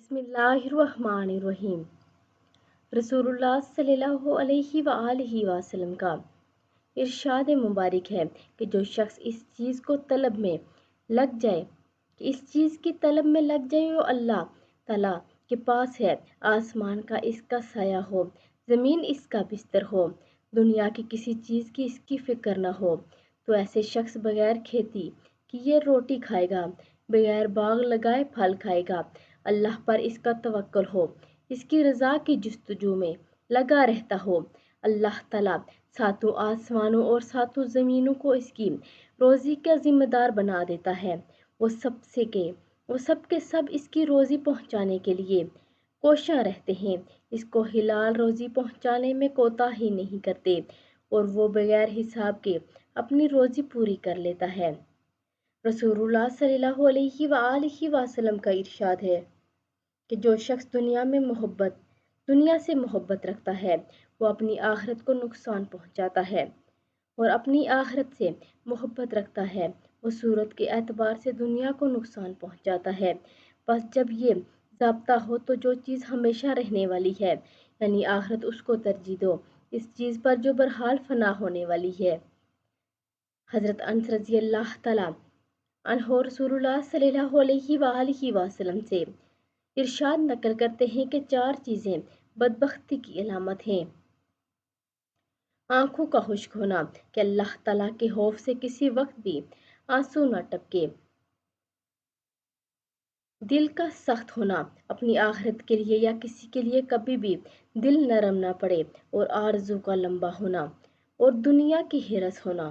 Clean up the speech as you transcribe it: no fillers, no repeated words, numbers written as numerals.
بسم اللہ الرحمن الرحیم۔ رسول اللہ صلی اللہ علیہ وآلہ وسلم کا ارشاد مبارک ہے کہ جو شخص اس چیز کو طلب میں لگ جائے وہ اللہ تعالیٰ کے پاس ہے۔ آسمان کا اس کا سایہ ہو، زمین اس کا بستر ہو، دنیا کی کسی چیز کی اس کی فکر نہ ہو، تو ایسے شخص بغیر کھیتی کیے روٹی کھائے گا، بغیر باغ لگائے پھل کھائے گا، اللہ پر اس کا توکل ہو، اس کی رضا کی جستجو میں لگا رہتا ہو، اللہ تعالیٰ ساتوں آسمانوں اور ساتوں زمینوں کو اس کی روزی کا ذمہ دار بنا دیتا ہے۔ وہ سب کے سب اس کی روزی پہنچانے کے لیے کوشاں رہتے ہیں، اس کو حلال روزی پہنچانے میں کوتاہی نہیں کرتے، اور وہ بغیر حساب کے اپنی روزی پوری کر لیتا ہے۔ رسول اللہ صلی اللہ علیہ وآلہ وسلم کا ارشاد ہے کہ جو شخص دنیا سے محبت رکھتا ہے وہ اپنی آخرت کو نقصان پہنچاتا ہے، اور اپنی آخرت سے محبت رکھتا ہے وہ صورت کے اعتبار سے دنیا کو نقصان پہنچاتا ہے۔ بس جب یہ ضابطہ ہو تو جو چیز ہمیشہ رہنے والی ہے یعنی آخرت، اس کو ترجیح دو اس چیز پر جو بہرحال فنا ہونے والی ہے۔ حضرت انس رضی اللہ تعالیٰ عنہ رسول اللہ صلی اللہ علیہ وآلہ وسلم سے ارشاد نقل کرتے ہیں کہ 4 چیزیں بدبختی کی علامت ہیں۔ آنکھوں کا خشک ہونا کہ اللہ تعالیٰ کے خوف سے کسی وقت بھی آنسو نہ ٹپکے، دل کا سخت ہونا اپنی آخرت کے لیے یا کسی کے لیے کبھی بھی دل نرم نہ پڑے، اور آرزو کا لمبا ہونا اور دنیا کی ہرس ہونا۔